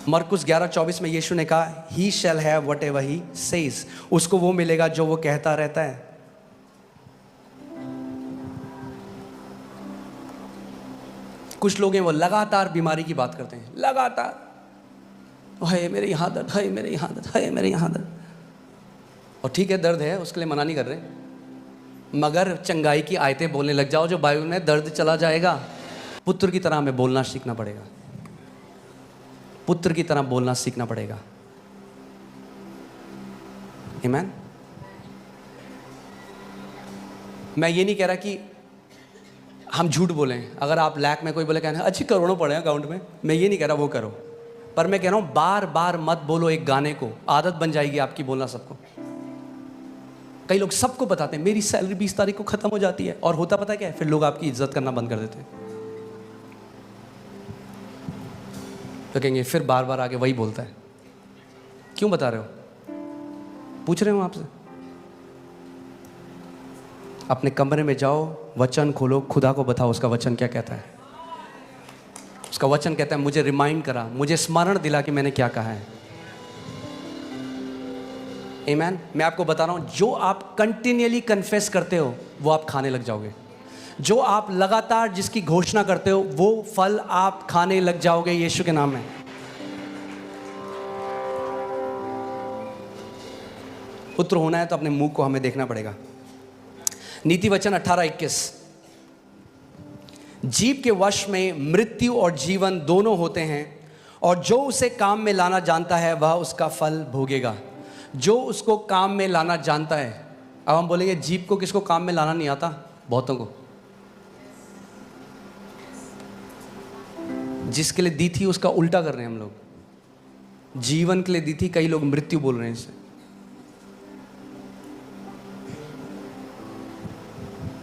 मरकुस 11:24 में यीशु ने कहा, he shall have whatever he says, उसको वो मिलेगा जो वो कहता रहता है। कुछ लोग हैं वो लगातार बीमारी की बात करते हैं, लगातार, हाय मेरे यहाँ दर्द, हाय मेरे यहाँ दर्द, हाय मेरे यहाँ दर्द। और ठीक है, दर्द है, उसके लिए मना नहीं कर रहे, मगर चंगाई की आयतें बोलने लग जाओ जो बाइबल में, दर्द चला जाएगा। पुत्र की तरह हमें बोलना सीखना पड़ेगा, पुत्र की तरह बोलना सीखना पड़ेगा। आमीन। मैं ये नहीं कह रहा कि हम झूठ बोलें। अगर आप लैक में कोई बोले कहना अच्छी करोड़ों पड़े हैं अकाउंट में, मैं ये नहीं कह रहा वो करो, पर मैं कह रहा हूं बार बार मत बोलो एक गाने को, आदत बन जाएगी आपकी बोलना सबको। कई लोग सबको बताते हैं मेरी सैलरी 20 तारीख को खत्म हो जाती है, और होता पता क्या है, फिर लोग आपकी इज्जत करना बंद कर देते हैं। तो कहेंगे फिर बार बार आके वही बोलता है, क्यों बता रहे हो? पूछ रहे हो आपसे। अपने कमरे में जाओ, वचन खोलो, खुदा को बताओ उसका वचन क्या कहता है। उसका वचन कहता है मुझे रिमाइंड करा, मुझे स्मरण दिला कि मैंने क्या कहा है। आमीन। मैं आपको बता रहा हूं, जो आप कंटिन्यूअली कन्फेस करते हो वो आप खाने लग जाओगे। जो आप लगातार जिसकी घोषणा करते हो वो फल आप खाने लग जाओगे यीशु के नाम में। पुत्र होना है तो अपने मुंह को हमें देखना पड़ेगा। नीति वचन 18:21, जीव के वश में मृत्यु और जीवन दोनों होते हैं, और जो उसे काम में लाना जानता है वह उसका फल भोगेगा। जो उसको काम में लाना जानता है। अब हम बोलेंगे जीव को किसको काम में लाना नहीं आता? बहुतों को। जिसके लिए दी थी उसका उल्टा कर रहे हैं हम लोग। जीवन के लिए दी थी, कई लोग मृत्यु बोल रहे हैं इसे।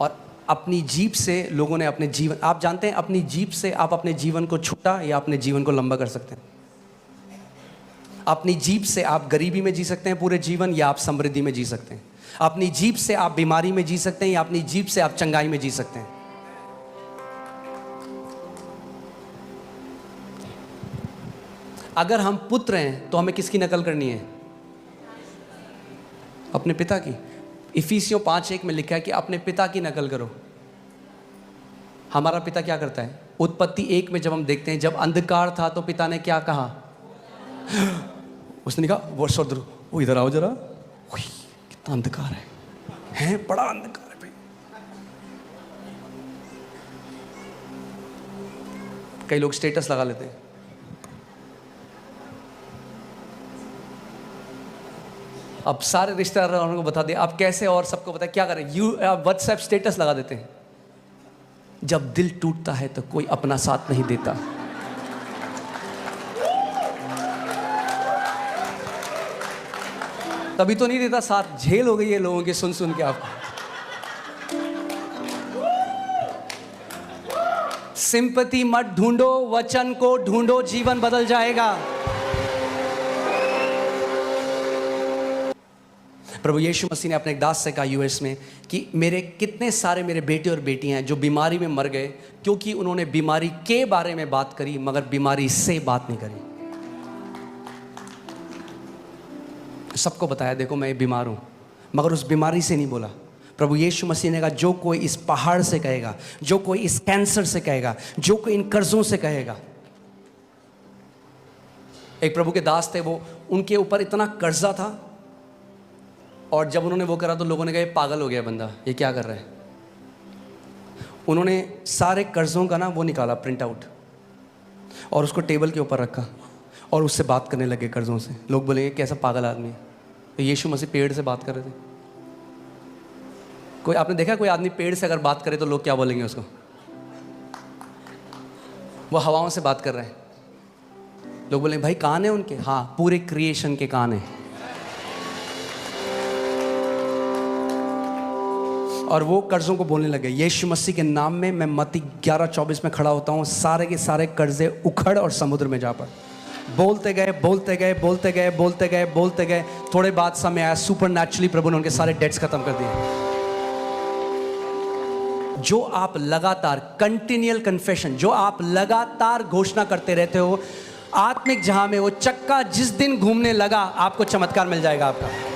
और अपनी जीभ से लोगों ने अपने जीवन, आप जानते हैं अपनी जीभ से आप अपने जीवन को छोटा या अपने जीवन को लंबा कर सकते हैं। अपनी जीभ से आप गरीबी में जी सकते हैं पूरे जीवन, या आप समृद्धि में जी सकते हैं। अपनी जीभ से आप बीमारी में जी सकते हैं, या अपनी जीभ से आप चंगाई में जी सकते हैं। अगर हम पुत्र हैं तो हमें किसकी नकल करनी है? अपने पिता की। इफिसियों 5:1 में लिखा है कि अपने पिता की नकल करो। हमारा पिता क्या करता है? उत्पत्ति 1 में जब हम देखते हैं, जब अंधकार था तो पिता ने क्या कहा? उसने कहा वो सौदर, वो इधर आओ जरा, कितना अंधकार है, बड़ा अंधकार है भाई। कई लोग स्टेटस लगा लेते हैं, अब सारे रिश्तेदारों को बता दे आप कैसे, और सबको पता है क्या करें, व्हाट्सएप स्टेटस लगा देते हैं। जब दिल टूटता है तो कोई अपना साथ नहीं देता। तभी तो नहीं देता साथ, झेल हो गई है लोगों की सुन सुन के। आपको सिंपैथी मत ढूंढो, वचन को ढूंढो, जीवन बदल जाएगा। प्रभु यीशु मसीह ने अपने एक दास से कहा यूएस में कि मेरे कितने सारे मेरे बेटे और बेटियां हैं जो बीमारी में मर गए, क्योंकि उन्होंने बीमारी के बारे में बात करी मगर बीमारी से बात नहीं करी। सबको बताया देखो मैं बीमार हूं, मगर उस बीमारी से नहीं बोला। प्रभु यीशु मसीह ने कहा जो कोई इस पहाड़ से कहेगा, जो कोई इस कैंसर से कहेगा, जो कोई इन कर्जों से कहेगा। एक प्रभु के दास थे, वो उनके ऊपर इतना कर्जा था, और जब उन्होंने वो करा तो लोगों ने कहा ये पागल हो गया बंदा, ये क्या कर रहा है। उन्होंने सारे कर्जों का ना वो निकाला प्रिंट आउट, और उसको टेबल के ऊपर रखा और उससे बात करने लगे कर्जों से। लोग बोलेंगे कैसा पागल आदमी है। तो यीशु मसीह पेड़ से बात कर रहे थे। कोई आपने देखा कोई आदमी पेड़ से अगर बात करे तो लोग क्या बोलेंगे उसको? वो हवाओं से बात कर रहे हैं। लोग बोलेंगे भाई कान है उनके? हाँ, पूरे क्रिएशन के कान है। और वो कर्जों को बोलने लगे यीशु मसीह के नाम में मैं मत्ती 11:24 में खड़ा होता हूँ, सारे के सारे कर्जे उखड़ और समुद्र में जा पड़। बोलते गए बोलते गए बोलते गए बोलते गए बोलते गए, थोड़े बाद समय आया, सुपरनैचुरली प्रभु ने उनके सारे डेट्स खत्म कर दिए। जो आप लगातार कंटिन्यूअल कन्फेशन, जो आप लगातार घोषणा करते रहते हो, आत्मिक जहां में वो चक्का जिस दिन घूमने लगा, आपको चमत्कार मिल जाएगा आपका।